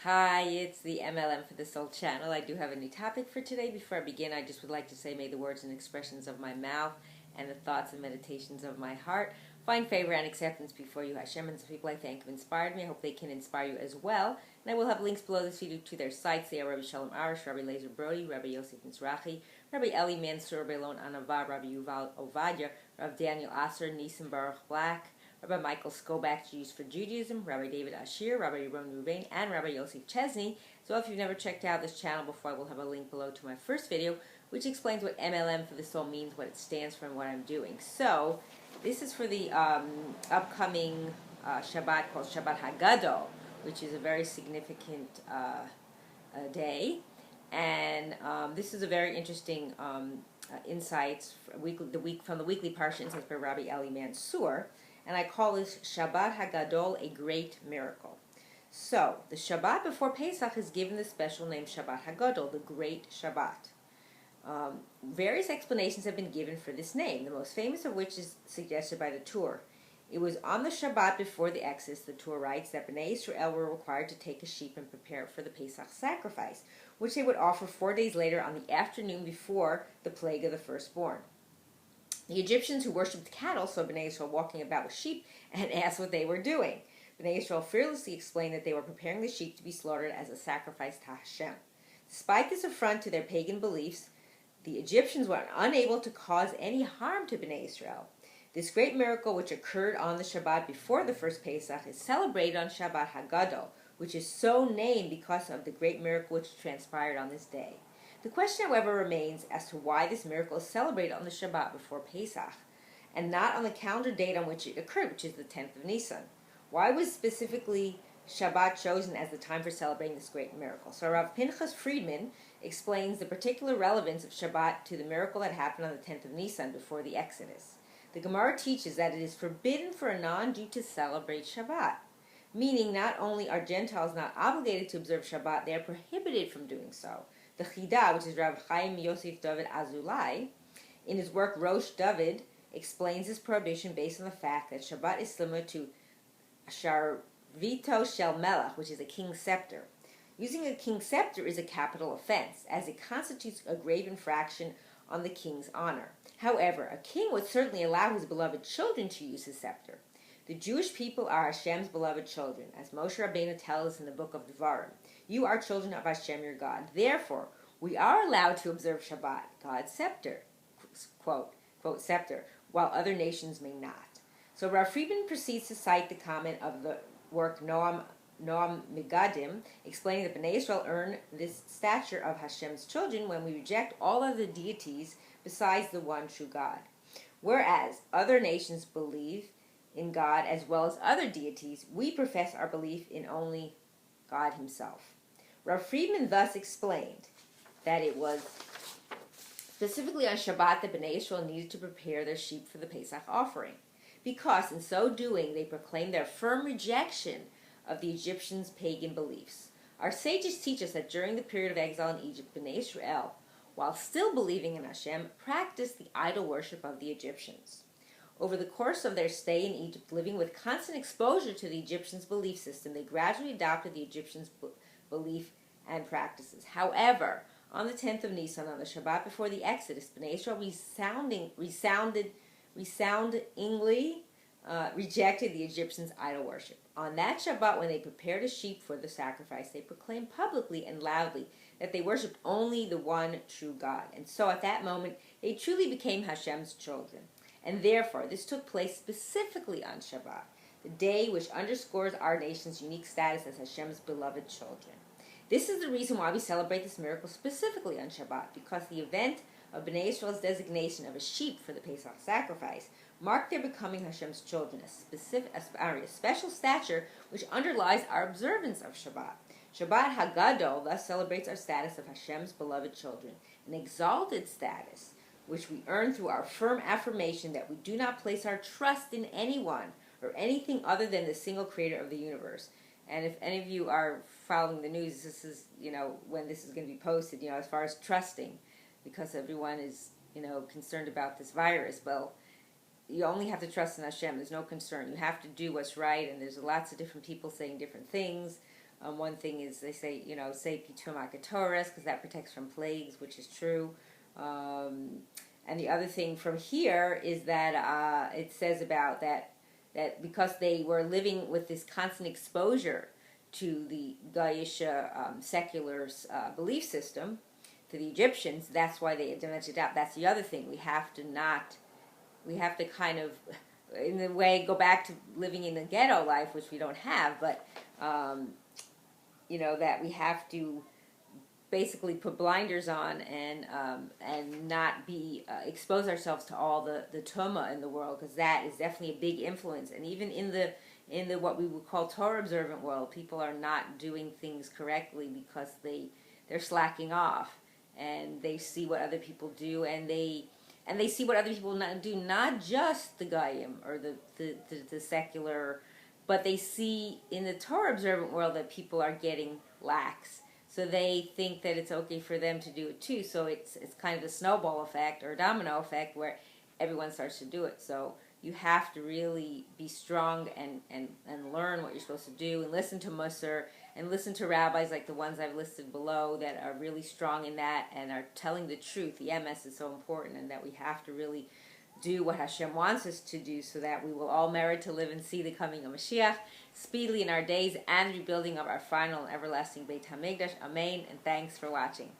Hi, it's the M.L.M for the Soul channel. I do have a new topic for today. Before I begin, I just would like to say, may the words and expressions of my mouth and the thoughts and meditations of my heart find favor and acceptance before you, Hashem, and the people I thank have inspired me. I hope they can inspire you as well. And I will have links below this video to their sites. They are Rabbi Shalom Arush, Rabbi Lazer Brody, Rabbi Yosef Mizrahi, Rabbi Eli Mansour, Rabbi Lon Anava, Rabbi Yuval Ovadia, Rabbi Daniel Asser, Nisan Baruch Black, Rabbi Michael Skobach, Jews for Judaism, Rabbi David Ashir, Rabbi Ron Ruvain, and Rabbi Yosef Chesney. So if you've never checked out this channel before, I will have a link below to my first video, which explains what M.L.M for the Soul means, what it stands for, and what I'm doing. So this is for the upcoming Shabbat called Shabbat HaGadol, which is a very significant day. And this is a very interesting insights from the weekly Parsha insights by Rabbi Eli Mansour. And I call this Shabbat HaGadol, a great miracle. So, the Shabbat before Pesach is given the special name Shabbat HaGadol, the great Shabbat. Various explanations have been given for this name, the most famous of which is suggested by the Torah. It was on the Shabbat before the Exodus, the Torah writes, that Bnei Israel were required to take a sheep and prepare it for the Pesach sacrifice, which they would offer 4 days later on the afternoon before the plague of the firstborn. The Egyptians who worshipped cattle saw Bnei Israel walking about with sheep and asked what they were doing. Bnei Israel fearlessly explained that they were preparing the sheep to be slaughtered as a sacrifice to Hashem. Despite this affront to their pagan beliefs, the Egyptians were unable to cause any harm to Bnei Israel. This great miracle, which occurred on the Shabbat before the first Pesach, is celebrated on Shabbat HaGadol, which is so named because of the great miracle which transpired on this day. The question, however, remains as to why this miracle is celebrated on the Shabbat before Pesach, and not on the calendar date on which it occurred, which is the 10th of Nisan. Why was specifically Shabbat chosen as the time for celebrating this great miracle? So Rav Pinchas Friedman explains the particular relevance of Shabbat to the miracle that happened on the 10th of Nisan before the Exodus. The Gemara teaches that it is forbidden for a non-Jew to celebrate Shabbat, meaning not only are Gentiles not obligated to observe Shabbat, they are prohibited from doing so. The Chida, which is Rav Chaim Yosef David Azulai, in his work Rosh David, explains this prohibition based on the fact that Shabbat is similar to Sharvito Shel Melech, which is a king's scepter. Using a king's scepter is a capital offense, as it constitutes a grave infraction on the king's honor. However, a king would certainly allow his beloved children to use his scepter. The Jewish people are Hashem's beloved children, as Moshe Rabbeinu tells us in the book of Devarim. You are children of Hashem your God. Therefore, we are allowed to observe Shabbat, God's scepter, quote scepter, while other nations may not. So Rav Friedman proceeds to cite the comment of the work Noam Megadim, explaining that Bnei Israel earn this stature of Hashem's children when we reject all other deities besides the one true God. Whereas other nations believe in God as well as other deities, we profess our belief in only God himself. Rav Friedman thus explained that it was specifically on Shabbat that Bnei Israel needed to prepare their sheep for the Pesach offering, because in so doing they proclaimed their firm rejection of the Egyptians' pagan beliefs. Our sages teach us that during the period of exile in Egypt, Bnei Israel, while still believing in Hashem, practiced the idol worship of the Egyptians. Over the course of their stay in Egypt, living with constant exposure to the Egyptians' belief system, they gradually adopted the Egyptians' belief and practices. However, on the 10th of Nisan, on the Shabbat before the Exodus, Bnei Israel resoundingly rejected the Egyptians' idol worship. On that Shabbat, when they prepared a sheep for the sacrifice, they proclaimed publicly and loudly that they worshipped only the one true God. And so at that moment, they truly became Hashem's children. And therefore, this took place specifically on Shabbat, the day which underscores our nation's unique status as Hashem's beloved children. This is the reason why we celebrate this miracle specifically on Shabbat, because the event of Bnei Israel's designation of a sheep for the Pesach sacrifice marked their becoming Hashem's children, a special stature which underlies our observance of Shabbat. Shabbat HaGadol thus celebrates our status of Hashem's beloved children, an exalted status which we earn through our firm affirmation that we do not place our trust in anyone or anything other than the single creator of the universe. And if any of you are following the news, this is, when this is going to be posted, as far as trusting, because everyone is, concerned about this virus. Well, you only have to trust in Hashem. There's no concern. You have to do what's right, and there's lots of different people saying different things. One thing is they say, say Pitum HaKatoras, because that protects from plagues, which is true. And the other thing from here is that it says about that because they were living with this constant exposure to the Goyish secular belief system, to the Egyptians, that's why they dimensioned out. That's the other thing. We have to kind of, in a way, go back to living in the ghetto life, which we don't have, but, that we have to basically put blinders on and not be expose ourselves to all the tumah in the world, because that is definitely a big influence. And even in the what we would call Torah observant world, people are not doing things correctly because they're slacking off, and they see what other people do, and they see what other people do, not just the Goyim or the secular, but they see in the Torah observant world that people are getting lax. So they think that it's okay for them to do it too. So it's kind of a snowball effect or a domino effect where everyone starts to do it. So you have to really be strong and learn what you're supposed to do, and listen to Mussar and listen to rabbis like the ones I've listed below that are really strong in that and are telling the truth. The MS is so important, and that we have to really do what Hashem wants us to do so that we will all merit to live and see the coming of Mashiach speedily in our days and rebuilding of our final and everlasting Beit HaMikdash. Amen, and thanks for watching.